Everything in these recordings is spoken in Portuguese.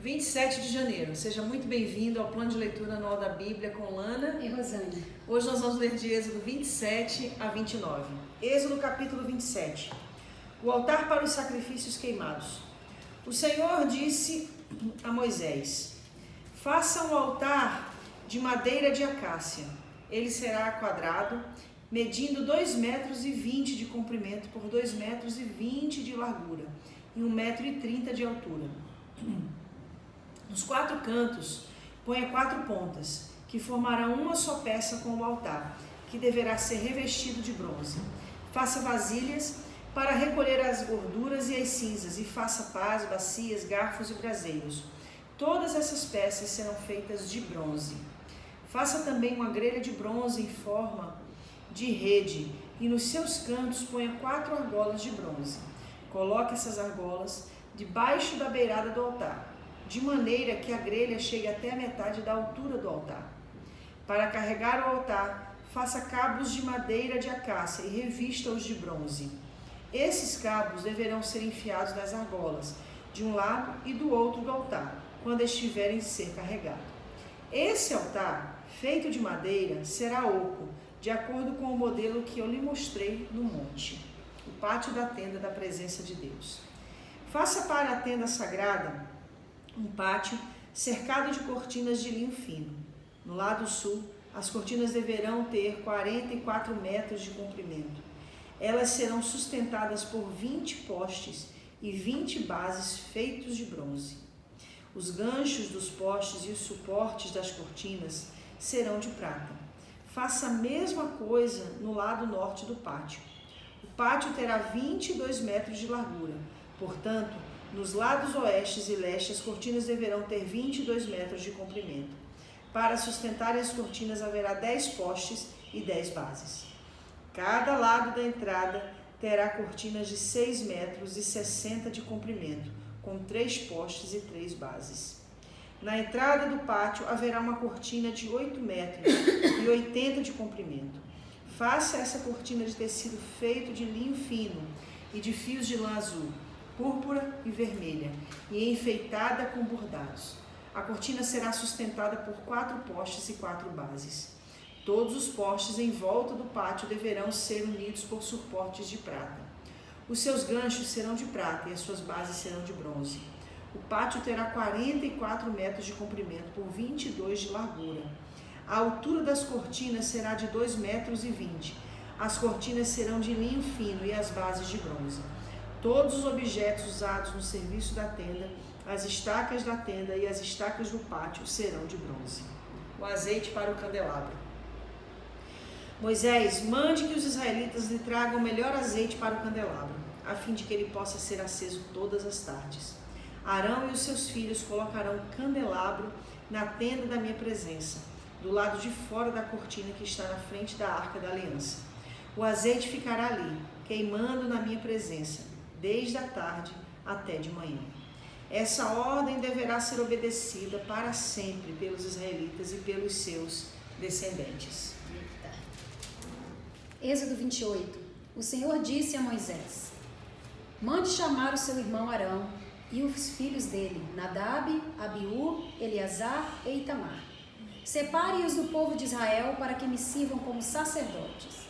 27 de janeiro. Seja muito bem-vindo ao plano de leitura anual da Bíblia com Lana e Rosângela. Hoje nós vamos ler de Êxodo 27 a 29. Êxodo capítulo 27. O altar para os sacrifícios queimados. O Senhor disse a Moisés: faça um altar de madeira de acácia. Ele será quadrado, medindo 2,20 metros de comprimento por 2,20 metros de largura e 1,30 metro de altura. Nos 4 cantos, ponha 4 pontas, que formarão uma só peça com o altar, que deverá ser revestido de bronze. Faça vasilhas para recolher as gorduras e as cinzas, e faça pás, bacias, garfos e braseiros. Todas essas peças serão feitas de bronze. Faça também uma grelha de bronze em forma de rede, e nos seus cantos ponha 4 argolas de bronze. Coloque essas argolas debaixo da beirada do altar, de maneira que a grelha chegue até a metade da altura do altar. Para carregar o altar, faça cabos de madeira de acácia e revista-os de bronze. Esses cabos deverão ser enfiados nas argolas, de um lado e do outro do altar, quando estiverem a ser carregado. Esse altar, feito de madeira, será oco, de acordo com o modelo que eu lhe mostrei no monte, o pátio da tenda da presença de Deus. Faça para a tenda sagrada um pátio cercado de cortinas de linho fino. No lado sul, as cortinas deverão ter 44 metros de comprimento. Elas serão sustentadas por 20 postes e 20 bases feitos de bronze. Os ganchos dos postes e os suportes das cortinas serão de prata. Faça a mesma coisa no lado norte do pátio. O pátio terá 22 metros de largura. Portanto, nos lados oeste e leste, as cortinas deverão ter 22 metros de comprimento. Para sustentar as cortinas, haverá 10 postes e 10 bases. Cada lado da entrada terá cortinas de 6 metros e 60 de comprimento, com 3 postes e 3 bases. Na entrada do pátio, haverá uma cortina de 8 metros e 80 de comprimento. Faça essa cortina de tecido feito de linho fino e de fios de lã azul, púrpura e vermelha, e enfeitada com bordados. A cortina será sustentada por 4 postes e 4 bases. Todos os postes em volta do pátio deverão ser unidos por suportes de prata. Os seus ganchos serão de prata e as suas bases serão de bronze. O pátio terá 44 metros de comprimento por 22 de largura. A altura das cortinas será de 2,20 metros. As cortinas serão de linho fino e as bases de bronze. Todos os objetos usados no serviço da tenda, as estacas da tenda e as estacas do pátio serão de bronze. O azeite para o candelabro. Moisés, mande que os israelitas lhe tragam o melhor azeite para o candelabro, a fim de que ele possa ser aceso todas as tardes. Arão e os seus filhos colocarão o candelabro na tenda da minha presença, do lado de fora da cortina que está na frente da arca da aliança. O azeite ficará ali, queimando na minha presença, desde a tarde até de manhã. Essa ordem deverá ser obedecida para sempre pelos israelitas e pelos seus descendentes. Êxodo 28. O Senhor disse a Moisés: mande chamar o seu irmão Arão e os filhos dele, Nadab, Abiú, Eleazar e Itamar. Separe-os do povo de Israel para que me sirvam como sacerdotes.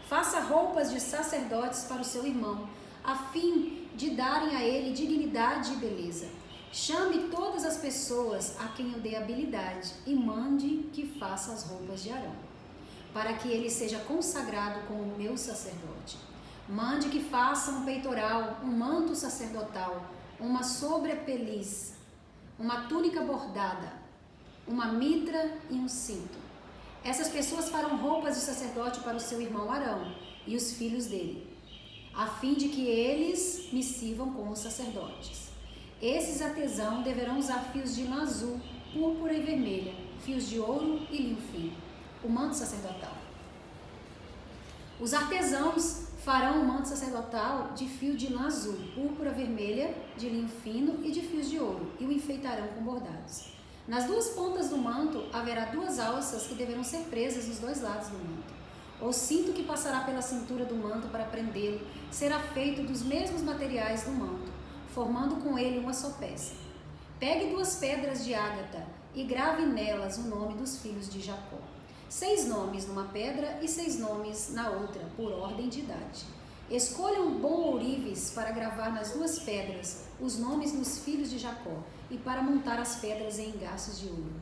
Faça roupas de sacerdotes para o seu irmão, a fim de darem a ele dignidade e beleza. Chame todas as pessoas a quem eu dei habilidade e mande que faça as roupas de Arão, para que ele seja consagrado como meu sacerdote. Mande que faça um peitoral, um manto sacerdotal, uma sobrepeliz, uma túnica bordada, uma mitra e um cinto. Essas pessoas farão roupas de sacerdote para o seu irmão Arão e os filhos dele, a fim de que eles me sirvam como sacerdotes. Esses artesãos deverão usar fios de lã azul, púrpura e vermelha, fios de ouro e linho fino, o manto sacerdotal. Os artesãos farão o manto sacerdotal de fio de lã azul, púrpura vermelha, de linho fino e de fios de ouro, e o enfeitarão com bordados. Nas 2 pontas do manto haverá 2 alças que deverão ser presas nos 2 lados do manto. O cinto que passará pela cintura do manto para prendê-lo será feito dos mesmos materiais do manto, formando com ele uma só peça. Pegue 2 pedras de ágata e grave nelas o nome dos filhos de Jacó. 6 nomes numa pedra e 6 nomes na outra, por ordem de idade. Escolha um bom ourives para gravar nas 2 pedras os nomes dos filhos de Jacó e para montar as pedras em engaços de ouro.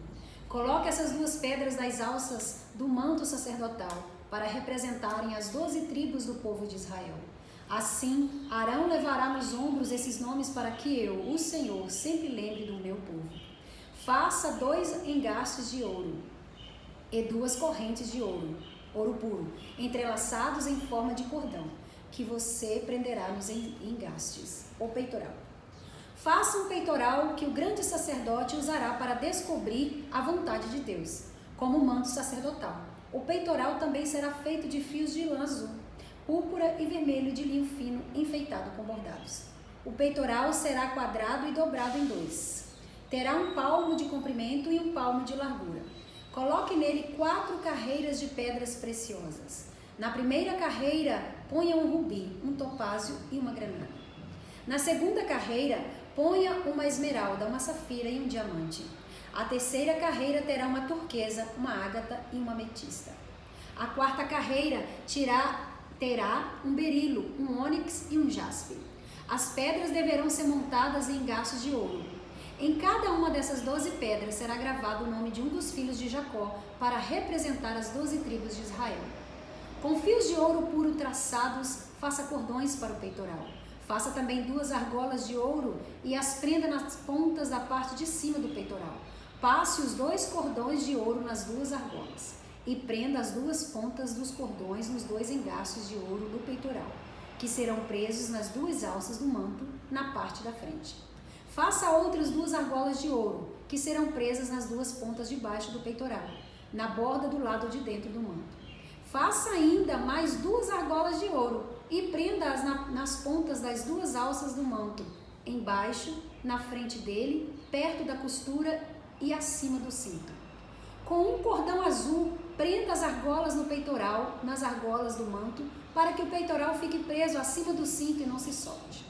Coloque essas 2 pedras das alças do manto sacerdotal para representarem as 12 tribos do povo de Israel. Assim, Arão levará nos ombros esses nomes para que eu, o Senhor, sempre lembre do meu povo. Faça 2 engaços de ouro e 2 correntes de ouro puro, entrelaçados em forma de cordão, que você prenderá nos engastes, ou peitoral. Faça um peitoral que o grande sacerdote usará para descobrir a vontade de Deus, como manto sacerdotal. O peitoral também será feito de fios de lã azul, púrpura e vermelho de linho fino enfeitado com bordados. O peitoral será quadrado e dobrado em 2. Terá 1 palmo de comprimento e 1 palmo de largura. Coloque nele 4 carreiras de pedras preciosas. Na primeira carreira, ponha um rubi, um topázio e uma granada. Na segunda carreira, ponha uma esmeralda, uma safira e um diamante. A terceira carreira terá uma turquesa, uma ágata e uma ametista. A quarta carreira terá um berilo, um ônix e um jaspe. As pedras deverão ser montadas em engaços de ouro. Em cada uma dessas 12 pedras será gravado o nome de um dos filhos de Jacó para representar as 12 tribos de Israel. Com fios de ouro puro traçados, faça cordões para o peitoral. Faça também 2 argolas de ouro e as prenda nas pontas da parte de cima do peitoral. Passe os 2 cordões de ouro nas 2 argolas e prenda as 2 pontas dos cordões nos 2 engaços de ouro do peitoral, que serão presos nas 2 alças do manto na parte da frente. Faça outras 2 argolas de ouro, que serão presas nas 2 pontas de baixo do peitoral, na borda do lado de dentro do manto. Faça ainda mais 2 argolas de ouro e prenda-as nas pontas das 2 alças do manto, embaixo, na frente dele, perto da costura e acima do cinto. Com um cordão azul, prenda as argolas no peitoral, nas argolas do manto, para que o peitoral fique preso acima do cinto e não se solte.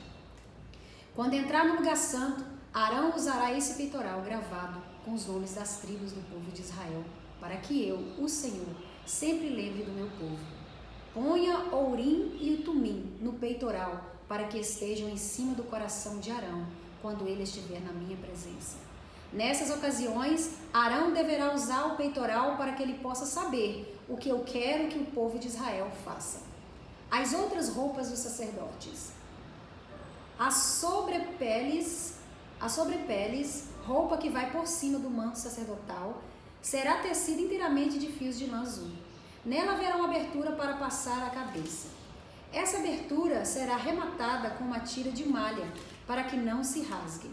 Quando entrar no lugar santo, Arão usará esse peitoral gravado com os nomes das tribos do povo de Israel, para que eu, o Senhor, sempre lembre do meu povo. Ponha o Urim e o Tumim no peitoral, para que estejam em cima do coração de Arão, quando ele estiver na minha presença. Nessas ocasiões, Arão deverá usar o peitoral para que ele possa saber o que eu quero que o povo de Israel faça. As outras roupas dos sacerdotes. As sobrepeles, roupa que vai por cima do manto sacerdotal, será tecida inteiramente de fios de lã azul. Nela haverá uma abertura para passar a cabeça. Essa abertura será rematada com uma tira de malha, para que não se rasgue.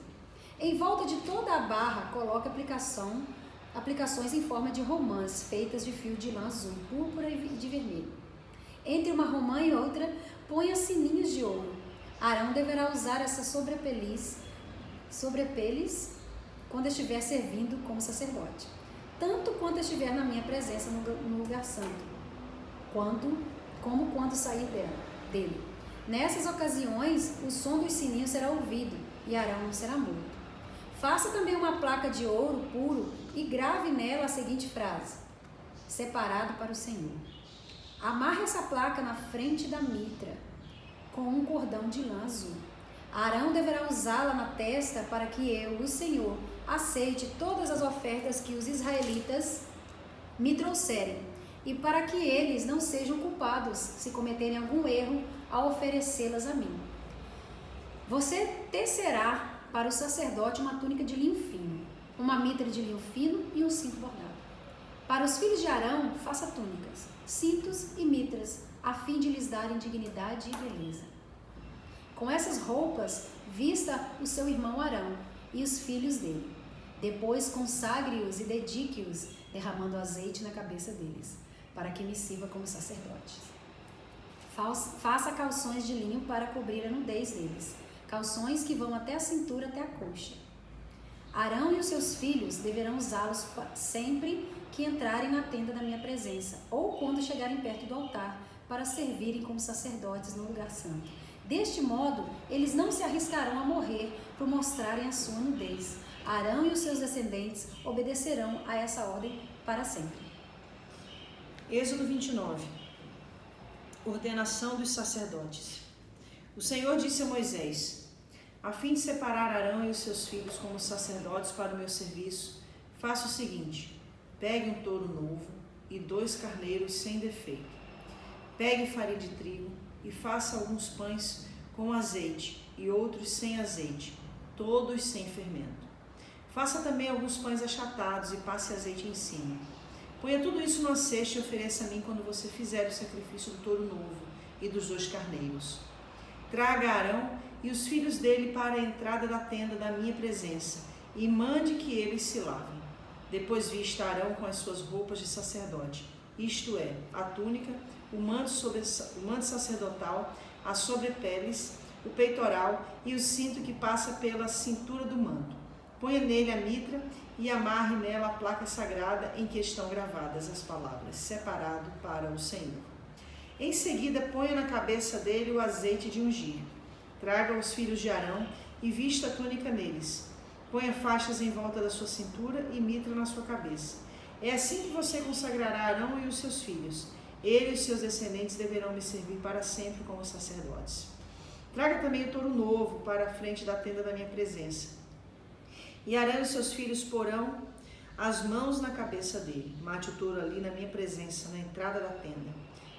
Em volta de toda a barra, coloque aplicações em forma de romãs, feitas de fio de lã azul, púrpura e de vermelho. Entre uma romã e outra, ponha sininhos de ouro. Arão deverá usar essas sobrepeles quando estiver servindo como sacerdote, tanto quanto estiver na minha presença no lugar santo, como quando sair dele. Nessas ocasiões, o som dos sininhos será ouvido e Arão não será morto. Faça também uma placa de ouro puro e grave nela a seguinte frase: separado para o Senhor. Amarre essa placa na frente da mitra, com um cordão de lã azul. Arão deverá usá-la na testa para que eu, o Senhor, aceite todas as ofertas que os israelitas me trouxerem, e para que eles não sejam culpados se cometerem algum erro ao oferecê-las a mim. Você tecerá para o sacerdote uma túnica de linho fino, uma mitra de linho fino e um cinto bordado. Para os filhos de Arão, faça túnicas, cintos e mitras, a fim de lhes darem dignidade e beleza. Com essas roupas, vista o seu irmão Arão e os filhos dele. Depois consagre-os e dedique-os, derramando azeite na cabeça deles, para que me sirva como sacerdotes. Faça calções de linho para cobrir a nudez deles, calções que vão até a cintura, até a coxa. Arão e os seus filhos deverão usá-los sempre que entrarem na tenda da minha presença, ou quando chegarem perto do altar, para servirem como sacerdotes no lugar santo. Deste modo, eles não se arriscarão a morrer por mostrarem a sua nudez. Arão e os seus descendentes obedecerão a essa ordem para sempre. Êxodo 29. Ordenação dos sacerdotes. O Senhor disse a Moisés: a fim de separar Arão e os seus filhos como sacerdotes para o meu serviço, faça o seguinte: pegue um touro novo e 2 carneiros sem defeito. Pegue farinha de trigo e faça alguns pães com azeite e outros sem azeite, todos sem fermento. Faça também alguns pães achatados e passe azeite em cima. Ponha tudo isso numa cesta e ofereça a mim quando você fizer o sacrifício do touro novo e dos 2 carneiros. Traga Arão e os filhos dele para a entrada da tenda da minha presença e mande que eles se lavem. Depois vista Arão com as suas roupas de sacerdote, isto é, a túnica, o manto sacerdotal, as sobrepeles, o peitoral e o cinto que passa pela cintura do manto. Ponha nele a mitra e amarre nela a placa sagrada em que estão gravadas as palavras: separado para o Senhor. Em seguida, ponha na cabeça dele o azeite de ungir. Traga os filhos de Arão e vista a túnica neles. Ponha faixas em volta da sua cintura e mitra na sua cabeça. É assim que você consagrará Arão e os seus filhos. Ele e os seus descendentes deverão me servir para sempre como sacerdotes. Traga também o touro novo para a frente da tenda da minha presença. E Arão e seus filhos porão as mãos na cabeça dele. Mate o touro ali na minha presença, na entrada da tenda.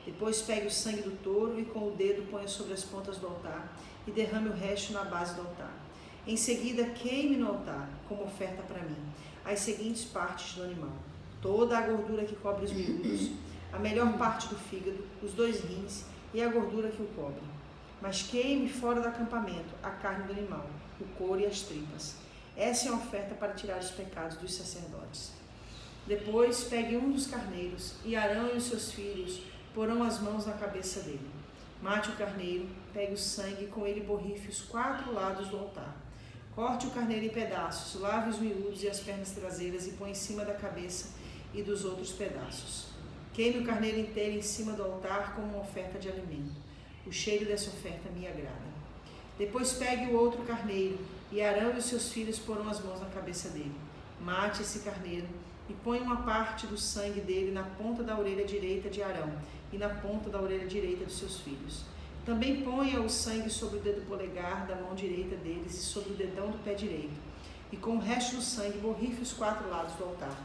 Depois pegue o sangue do touro e com o dedo ponha sobre as pontas do altar e derrame o resto na base do altar. Em seguida, queime no altar, como oferta para mim, as seguintes partes do animal: toda a gordura que cobre os miúdos, a melhor parte do fígado, os 2 rins e a gordura que o cobre. Mas queime fora do acampamento a carne do animal, o couro e as tripas. Essa é a oferta para tirar os pecados dos sacerdotes. Depois, pegue um dos carneiros, e Arão e os seus filhos porão as mãos na cabeça dele. Mate o carneiro, pegue o sangue e com ele borrife os 4 lados do altar. Corte o carneiro em pedaços, lave os miúdos e as pernas traseiras e põe em cima da cabeça e dos outros pedaços. Queime o carneiro inteiro em cima do altar como uma oferta de alimento. O cheiro dessa oferta me agrada. Depois pegue o outro carneiro, e Arão e os seus filhos porão as mãos na cabeça dele. Mate esse carneiro e põe uma parte do sangue dele na ponta da orelha direita de Arão e na ponta da orelha direita dos seus filhos. Também ponha o sangue sobre o dedo polegar da mão direita deles e sobre o dedão do pé direito. E com o resto do sangue borrife os 4 lados do altar.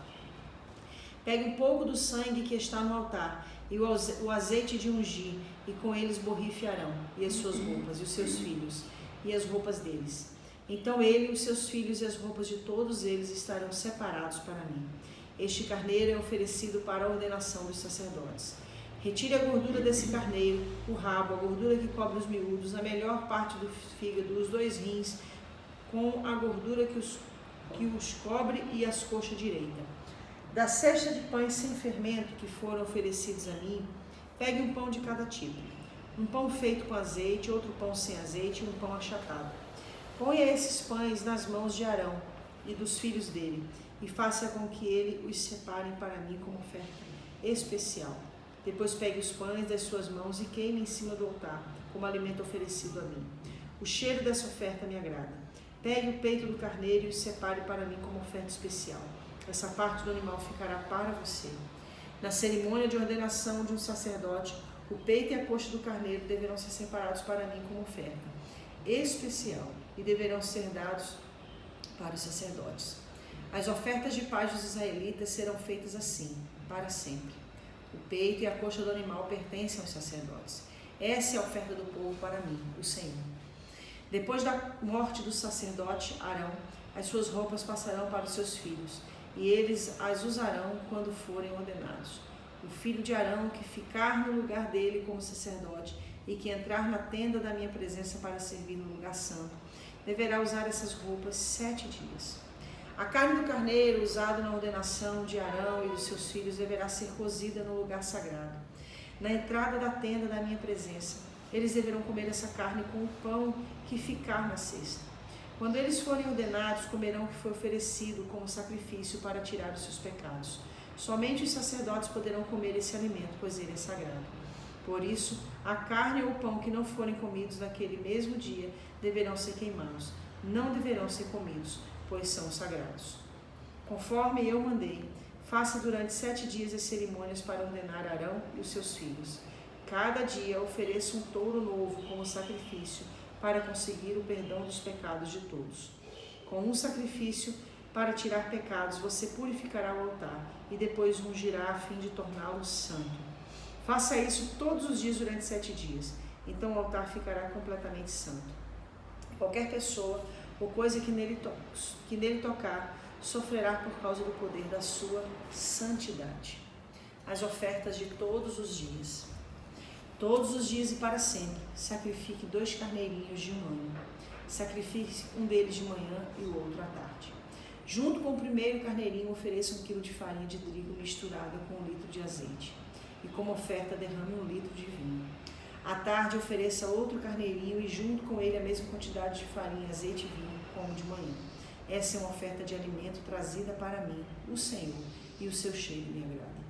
Pegue um pouco do sangue que está no altar e o azeite de ungir, e com eles borrife Arão e as suas roupas, e os seus filhos, e as roupas deles. Então ele, os seus filhos e as roupas de todos eles estarão separados para mim. Este carneiro é oferecido para a ordenação dos sacerdotes. Retire a gordura desse carneiro, o rabo, a gordura que cobre os miúdos, a melhor parte do fígado, os 2 rins, com a gordura que os cobre e as coxas direita. Da cesta de pães sem fermento que foram oferecidos a mim, pegue um pão de cada tipo. Um pão feito com azeite, outro pão sem azeite e um pão achatado. Ponha esses pães nas mãos de Arão e dos filhos dele, e faça com que ele os separe para mim como oferta especial. Depois pegue os pães das suas mãos e queime em cima do altar, como alimento oferecido a mim. O cheiro dessa oferta me agrada. Pegue o peito do carneiro e o separe para mim como oferta especial. Essa parte do animal ficará para você. Na cerimônia de ordenação de um sacerdote, o peito e a coxa do carneiro deverão ser separados para mim como oferta especial e deverão ser dados para os sacerdotes. As ofertas de paz dos israelitas serão feitas assim, para sempre. O peito e a coxa do animal pertencem aos sacerdotes. Essa é a oferta do povo para mim, o Senhor. Depois da morte do sacerdote Arão, as suas roupas passarão para os seus filhos, e eles as usarão quando forem ordenados. O filho de Arão que ficar no lugar dele como sacerdote e que entrar na tenda da minha presença para servir no lugar santo, deverá usar essas roupas 7 dias. A carne do carneiro usada na ordenação de Arão e dos seus filhos deverá ser cozida no lugar sagrado. Na entrada da tenda da minha presença, eles deverão comer essa carne com o pão que ficar na cesta. Quando eles forem ordenados, comerão o que foi oferecido como sacrifício para tirar os seus pecados. Somente os sacerdotes poderão comer esse alimento, pois ele é sagrado. Por isso, a carne ou o pão que não forem comidos naquele mesmo dia deverão ser queimados. Não deverão ser comidos, pois são sagrados. Conforme eu mandei, faça durante 7 dias as cerimônias para ordenar Arão e os seus filhos. Cada dia ofereça um touro novo como sacrifício para conseguir o perdão dos pecados de todos. Com um sacrifício para tirar pecados, você purificará o altar e depois ungirá a fim de torná-lo santo. Faça isso todos os dias durante 7 dias. Então o altar ficará completamente santo. Qualquer pessoa ou coisa que nele tocar sofrerá por causa do poder da sua santidade. As ofertas de todos os dias. Todos os dias e para sempre, sacrifique 2 carneirinhos de 1 ano. Sacrifique um deles de manhã e o outro à tarde. Junto com o primeiro carneirinho, ofereça 1 quilo de farinha de trigo misturada com 1 litro de azeite. E como oferta, derrame 1 litro de vinho. À tarde, ofereça outro carneirinho e junto com ele a mesma quantidade de farinha, azeite e vinho, como de manhã. Essa é uma oferta de alimento trazida para mim, o Senhor, e o seu cheiro me agrada.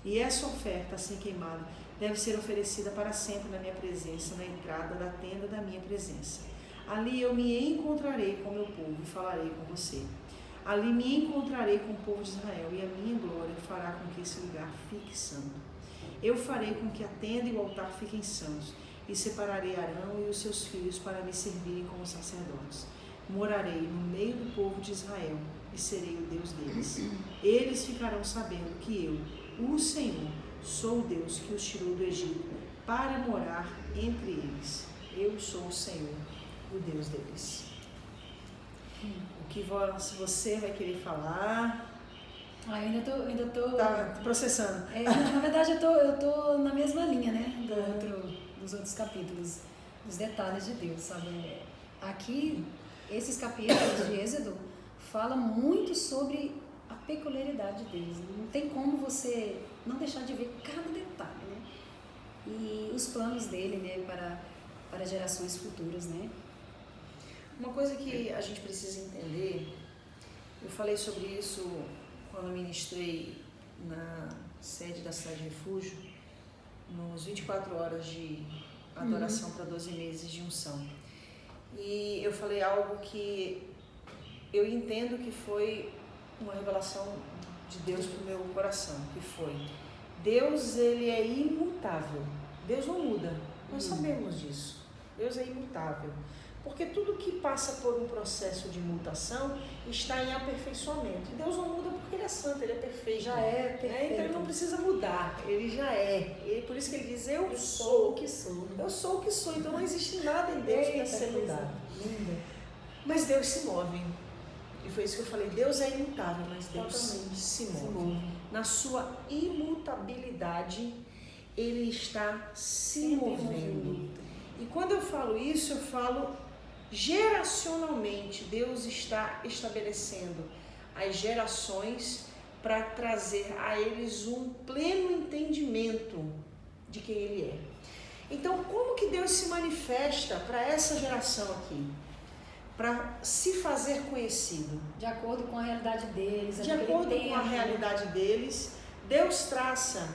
E essa oferta, assim queimada, deve ser oferecida para sempre na minha presença, na entrada da tenda da minha presença. Ali eu me encontrarei com meu povo e falarei com você. Ali me encontrarei com o povo de Israel e a minha glória fará com que esse lugar fique santo. Eu farei com que a tenda e o altar fiquem santos e separarei Arão e os seus filhos para me servirem como sacerdotes. Morarei no meio do povo de Israel e serei o Deus deles. Eles ficarão sabendo que eu, o Senhor, sou o Deus que os tirou do Egito para morar entre eles. Eu sou o Senhor, o Deus deles. O que você vai querer falar? Ainda tô... Tá processando. Na verdade, eu tô na mesma linha, né? Dos outros capítulos, dos detalhes de Deus, sabe? Aqui, esses capítulos de Êxodo falam muito sobre a peculiaridade de Deus. Não tem como você não deixar de ver cada detalhe, né? E os planos dele, né? Para gerações futuras, né? Uma coisa que a gente precisa entender, eu falei sobre isso quando eu ministrei na sede da Cidade Refúgio, nos 24 horas de adoração para 12 meses de unção. E eu falei algo que eu entendo que foi uma revelação de Deus para o meu coração, que foi: Deus, ele é imutável. Deus não muda, nós sabemos disso. Deus é imutável. Porque tudo que passa por um processo de mutação está em aperfeiçoamento. E Deus não muda porque Ele é santo, Ele é perfeito. Já é perfeito. Então Ele não precisa mudar, Ele já é. Por isso que Ele diz, eu sou o que sou. Eu sou o que sou, então não existe nada em Deus para ser mudado. Mas Deus se move. E foi isso que eu falei, Deus é imutável, mas Deus se move. Na sua imutabilidade, Ele está se movendo. E quando eu falo isso, eu falo geracionalmente. Deus está estabelecendo as gerações para trazer a eles um pleno entendimento de quem Ele é. Então, como que Deus se manifesta para essa geração aqui? Para se fazer conhecido. De acordo com a realidade deles. De acordo com a realidade deles, Deus traça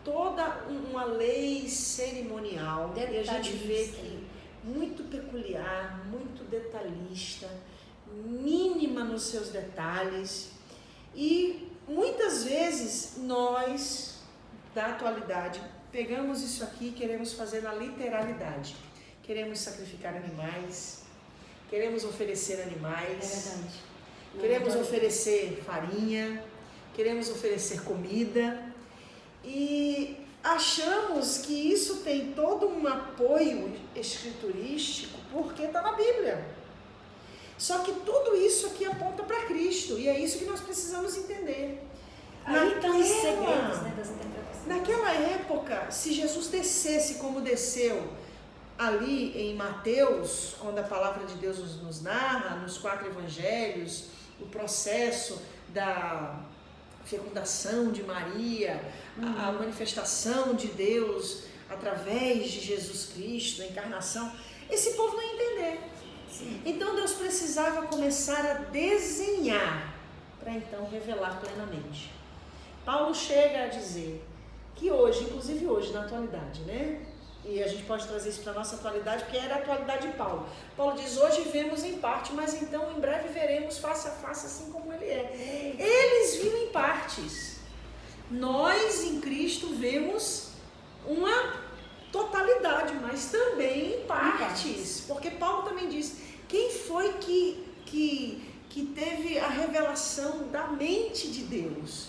toda uma lei cerimonial, e a gente vê que muito peculiar, muito detalhista, mínima nos seus detalhes, e muitas vezes nós, da atualidade, pegamos isso aqui e queremos fazer na literalidade. Queremos sacrificar animais, queremos oferecer animais, queremos oferecer farinha, queremos oferecer comida, e achamos que isso tem todo um apoio escriturístico porque está na Bíblia. Só que tudo isso aqui aponta para Cristo, e é isso que nós precisamos entender. Aí estão os segredos, né, das interpretações. Naquela época, se Jesus descesse como desceu ali em Mateus, quando a palavra de Deus nos narra, nos 4 evangelhos, o processo da fecundação de Maria, a manifestação de Deus através de Jesus Cristo, a encarnação, esse povo não ia entender. Sim. Então Deus precisava começar a desenhar para então revelar plenamente. Paulo chega a dizer que hoje, inclusive hoje, na atualidade, né? E a gente pode trazer isso para a nossa atualidade, porque era a atualidade de Paulo. Paulo diz, hoje vemos em parte, mas então em breve veremos face a face, assim como ele é. Eles viram em partes. Nós, em Cristo, vemos uma totalidade, mas também em partes. Porque Paulo também diz, quem foi que teve a revelação da mente de Deus?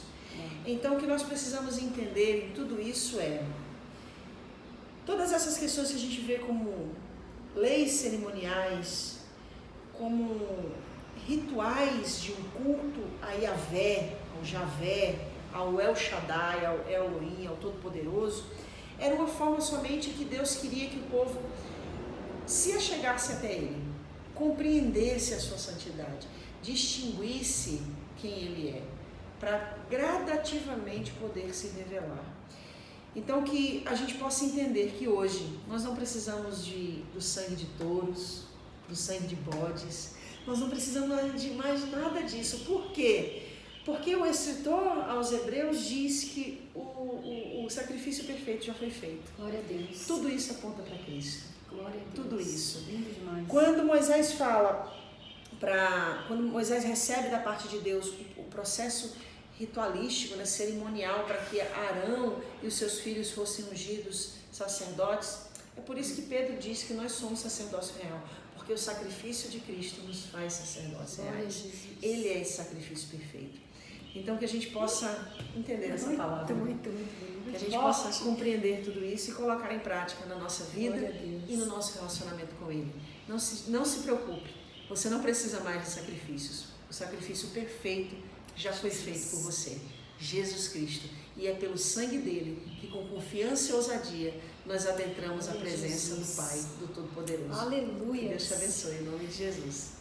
Então, o que nós precisamos entender em tudo isso é todas essas questões que a gente vê como leis cerimoniais, como rituais de um culto a Yahvé, ao Javé, ao El Shaddai, ao Elohim, ao Todo-Poderoso, era uma forma somente que Deus queria que o povo se achegasse até Ele, compreendesse a sua santidade, distinguisse quem Ele é, para gradativamente poder se revelar. Então que a gente possa entender que hoje nós não precisamos do sangue de touros, do sangue de bodes, nós não precisamos de mais nada disso. Por quê? Porque o escritor aos Hebreus diz que o sacrifício perfeito já foi feito. Glória a Deus. Tudo isso aponta para Cristo. Glória a Deus. Tudo isso. Lindo demais. Quando Moisés quando Moisés recebe da parte de Deus o processo ritualístico, né, cerimonial, para que Arão e os seus filhos fossem ungidos sacerdotes, é por isso que Pedro diz que nós somos sacerdócio real, porque o sacrifício de Cristo nos faz sacerdotes reais. Ele é esse sacrifício perfeito. Então que a gente possa entender essa palavra, muito que a gente possa compreender tudo isso e colocar em prática na nossa vida e no nosso relacionamento com Ele. Não se preocupe, você não precisa mais de sacrifícios. O sacrifício perfeito já foi feito por você, Jesus Cristo. E é pelo sangue dele que, com confiança e ousadia, nós adentramos a presença do Pai, do Todo-Poderoso. Aleluia. Que Deus te abençoe, em nome de Jesus.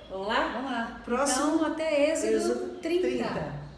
Vamos lá? Vamos lá. Próximo. Então, até Êxodo 30.